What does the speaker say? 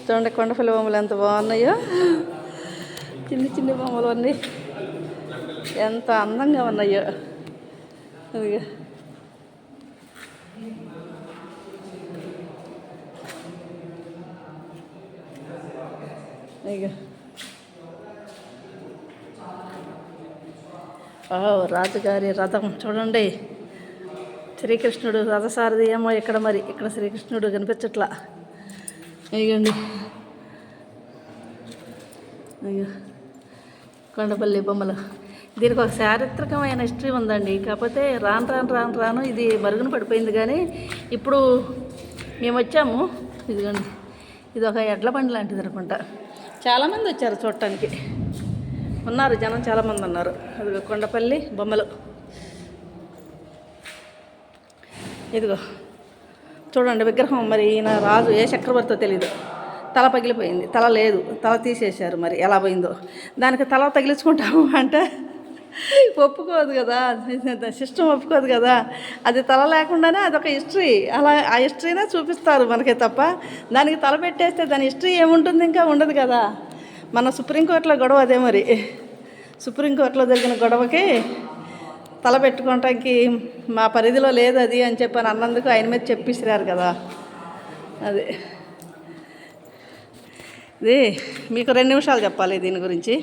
చూడండి కొండపల్లి బొమ్మలు ఎంత బాగున్నాయో. చిన్ని చిన్ని బొమ్మలు అన్నీ ఎంత అందంగా ఉన్నాయో. అదిగో ఇక రాజుగారి రథం చూడండి. శ్రీకృష్ణుడు రథసారథి ఏమో ఇక్కడ, మరి ఇక్కడ శ్రీకృష్ణుడు కనిపించట్లా. ఇగండి అయ్యో కొండపల్లి బొమ్మలు. దీనికి ఒక చారిత్రకమైన హిస్టరీ ఉందండి. కాకపోతే రాను ఇది మరుగున పడిపోయింది. కానీ ఇప్పుడు మేము వచ్చాము. ఇదిగోండి, ఇది ఒక ఎడ్ల బండి లాంటిది అనుకుంటా. చాలామంది వచ్చారు చూడటానికి, ఉన్నారు జనం, చాలామంది ఉన్నారు. అదిగో కొండపల్లి బొమ్మలు. ఇదిగో చూడండి విగ్రహం. మరి ఈయన రాజు ఏ చక్రవర్తితో తెలీదు. తల పగిలిపోయింది, తల లేదు, తల తీసేశారు. మరి ఎలా పోయిందో. దానికి తల తగిలించుకుంటాము అంటే ఒప్పుకోదు కదా, సిస్టమ్ ఒప్పుకోదు కదా. అది తల లేకుండానే అదొక హిస్టరీ. అలా ఆ హిస్టరీనే చూపిస్తారు మనకే తప్ప దానికి తల పెట్టేస్తే దాని హిస్టరీ ఏముంటుంది? ఇంకా ఉండదు కదా. మన సుప్రీంకోర్టులో గొడవ అదే. మరి సుప్రీంకోర్టులో జరిగిన గొడవకి తల పెట్టుకోవటానికి మా పరిధిలో లేదు అది అని చెప్పని అన్నందుకు ఆయన మీద చెప్పిసిరారు కదా. అది ఇది మీకు 2 నిమిషాలు చెప్పాలి దీని గురించి.